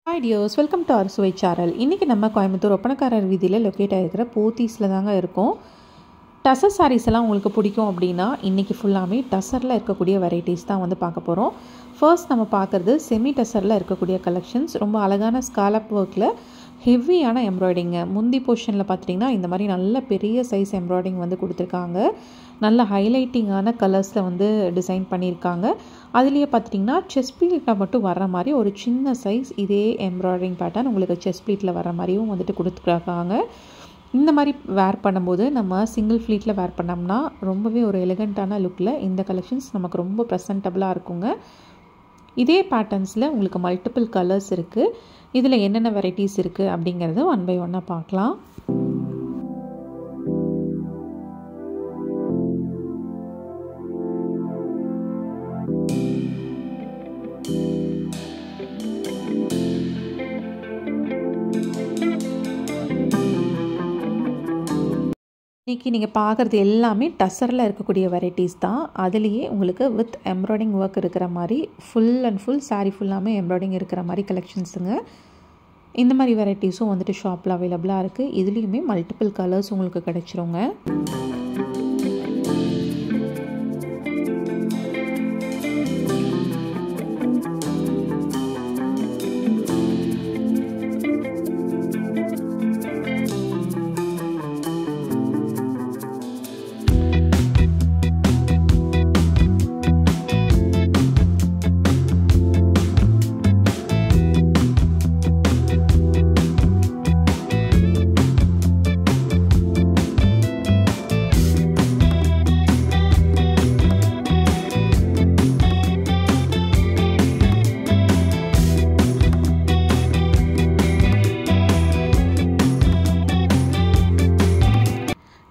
Hi dears, welcome to our Suவை channel. இன்னைக்கு நம்ம கோயம்புத்தூர் ஒப்பனக்காரர் வீதியில் லொக்கேட் ஆகிருக்கிற போத்தீஸில் தாங்க இருக்கோம். டசர் சாரீஸ் எல்லாம் உங்களுக்கு பிடிக்கும் அப்படின்னா இன்றைக்கி ஃபுல்லாமே டசரில் இருக்கக்கூடிய வெரைட்டிஸ் தான் வந்து பார்க்க போகிறோம். ஃபர்ஸ்ட் நம்ம பார்க்குறது செமி டசரில் இருக்கக்கூடிய கலெக்ஷன்ஸ். ரொம்ப அழகான ஸ்காலப் ஒர்க்கில் ஹெவியான எம்ப்ராய்டிங்க. முந்தி போர்ஷனில் பார்த்துட்டிங்கன்னா இந்த மாதிரி நல்ல பெரிய சைஸ் எம்ப்ராய்டிங் வந்து கொடுத்துருக்காங்க. நல்ல ஹைலைட்டிங்கான கலர்ஸில் வந்து டிசைன் பண்ணியிருக்காங்க. அதுலேயே பார்த்துட்டிங்கன்னா செஸ்ட் ப்ளீட்டில் மட்டும் வர்ற மாதிரி ஒரு சின்ன சைஸ் இதே எம்ப்ராய்டிங் பேட்டர்ன் உங்களுக்கு செஸ்ட் ப்ளீட்டில் வர்ற மாதிரியும் வந்துட்டு கொடுத்துருக்காங்க. இந்த மாதிரி வேர் பண்ணும்போது நம்ம சிங்கிள் ஃப்ளீட்டில் வேர் பண்ணோம்னா ரொம்பவே ஒரு எலிகண்ட்டான லுக்கில் இந்த கலெக்ஷன்ஸ் நமக்கு ரொம்ப ப்ரெசன்டபுளாக இருக்குங்க. இதே பேட்டர்ன்ஸில் உங்களுக்கு மல்டிபிள் கலர்ஸ் இருக்குது. இதில் என்னென்ன வெரைட்டிஸ் இருக்குது அப்படிங்கிறத ஒன் பை ஒன்னாக பார்க்கலாம். இன்றைக்கி நீங்கள் பார்க்குறது எல்லாமே டசரில் இருக்கக்கூடிய வெரைட்டிஸ் தான். அதுலேயே உங்களுக்கு வித் எம்ப்ராய்டிங் ஒர்க் இருக்கிற மாதிரி ஃபுல் அண்ட் ஃபுல் சாரீ ஃபுல்லாமே எம்ப்ராய்டிங் இருக்கிற மாதிரி கலெக்ஷன்ஸுங்க. இந்த மாதிரி வெரைட்டிஸும் வந்துட்டு ஷாப்பில் அவைலபிளாக இருக்குது. இதுலேயுமே மல்டிபிள் கலர்ஸ் உங்களுக்கு கிடைச்சிருங்க.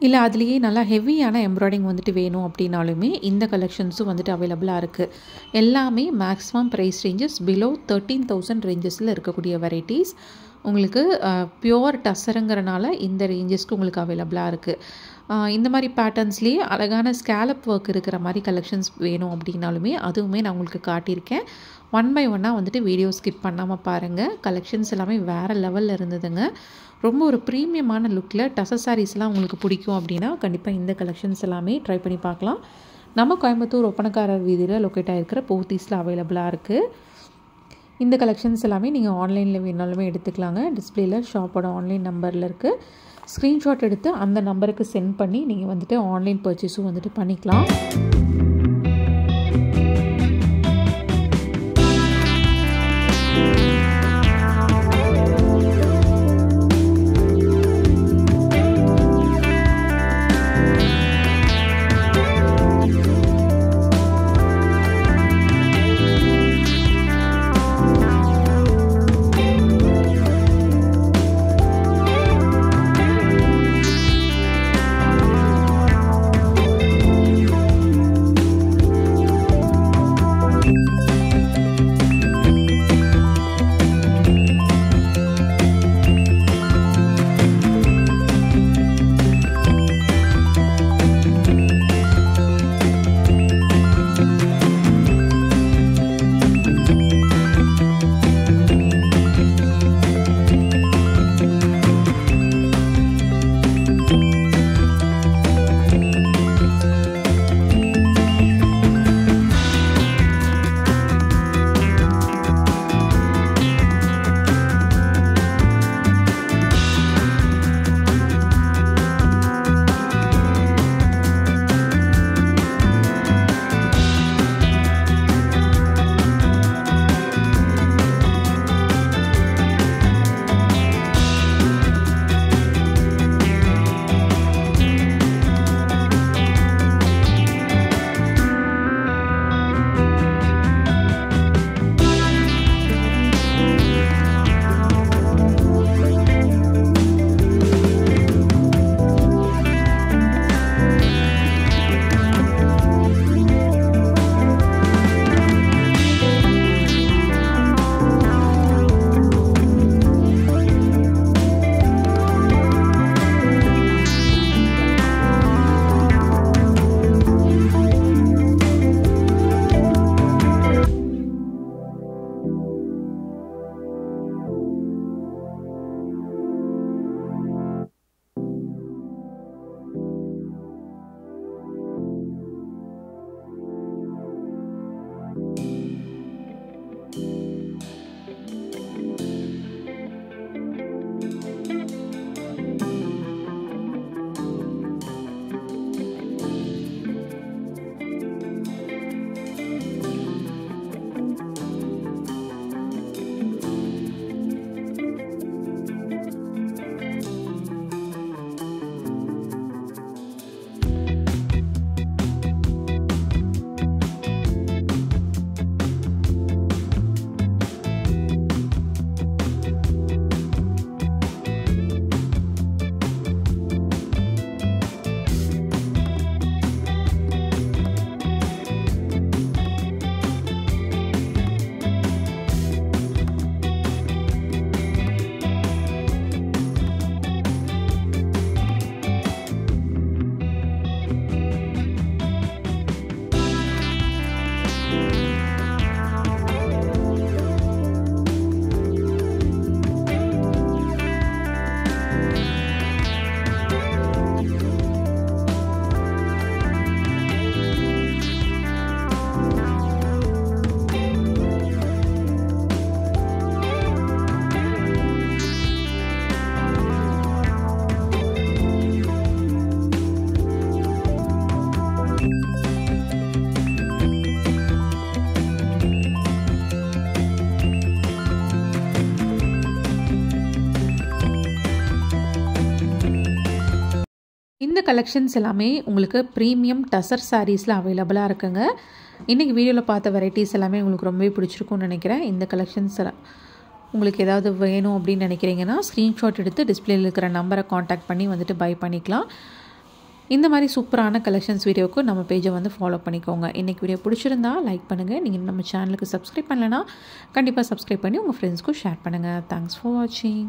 இல்லை அதுலேயே நல்லா ஹெவியான எம்ப்ராய்டிங் வந்துட்டு வேணும் அப்படின்னாலுமே இந்த கலெக்ஷன்ஸும் வந்துட்டு அவைலபிளாக இருக்குது. எல்லாமே மேக்ஸிமம் ப்ரைஸ் ரேஞ்சஸ் பிலோ 13,000 ரேஞ்சஸில் இருக்கக்கூடிய வெரைட்டிஸ். உங்களுக்கு பியோர் டசருங்கிறனால இந்த ரேஞ்சஸ்க்கு உங்களுக்கு அவைலபிளாக இருக்குது. இந்த மாதிரி பேட்டர்ன்ஸ்லேயே அழகான ஸ்கேலப் ஒர்க் இருக்கிற மாதிரி கலெக்ஷன்ஸ் வேணும் அப்படின்னாலுமே அதுவுமே நான் உங்களுக்கு காட்டியிருக்கேன். ஒன் பை ஒன்னாக வந்துட்டு வீடியோ ஸ்கிப் பண்ணாமல் பாருங்கள். கலெக்ஷன்ஸ் எல்லாமே வேறு லெவலில் இருந்ததுங்க. ரொம்ப ஒரு ப்ரீமியமான லுக்கில் டசர் சாரீஸ்லாம் உங்களுக்கு பிடிக்கும் அப்படின்னா கண்டிப்பாக இந்த கலெக்ஷன்ஸ் எல்லாமே ட்ரை பண்ணி பார்க்கலாம். நம்ம கோயம்புத்தூர் ஒப்பனக்காரர் வீதியில் லொக்கேட் ஆகிருக்கிற போத்தீஸில் அவைலபிளாக இருக்குது. இந்த கலெக்ஷன்ஸ் எல்லாமே நீங்கள் ஆன்லைனில் வேணாலுமே எடுத்துக்கலாங்க. டிஸ்பிளேயில் ஷாப்போட ஆன்லைன் நம்பரில் இருக்குது. ஸ்க்ரீன்ஷாட் எடுத்து அந்த நம்பருக்கு சென்ட் பண்ணி நீங்கள் வந்துட்டு ஆன்லைன் பர்ச்சேஸும் வந்துட்டு பண்ணிக்கலாம். இந்த கலெக்ஷன்ஸ் எல்லாமே உங்களுக்கு ப்ரீமியம் டசர் சாரீஸில் அவைலபிளாக இருக்குங்க. இன்றைக்கி வீடியோவில் பார்த்த வெரைட்டிஸ் எல்லாமே உங்களுக்கு ரொம்பவே பிடிச்சிருக்கும்னு நினைக்கிறேன். இந்த கலெக்ஷன்ஸ் உங்களுக்கு ஏதாவது வேணும் அப்படின்னு நினைக்கிறீங்கன்னா ஸ்க்ரீன்ஷாட் எடுத்து டிஸ்பிளேயில் இருக்கிற நம்பரை காண்டாக்ட் பண்ணி வந்துட்டு பை பண்ணிக்கலாம். இந்த மாதிரி சூப்பரான கலெக்ஷன்ஸ் வீடியோவுக்கு நம்ம பேஜை வந்து ஃபாலோ பண்ணிக்கோங்க. இன்றைக்கி வீடியோ பிடிச்சிருந்தா லைக் பண்ணுங்கள். நீங்கள் நம்ம சேனலுக்கு சப்ஸ்கிரைப் பண்ணலைன்னா கண்டிப்பாக சப்ஸ்கிரைப் பண்ணி உங்கள் ஃப்ரெண்ட்ஸ்க்கும் ஷேர் பண்ணுங்கள். தேங்க்ஸ் ஃபார் வாட்சிங்.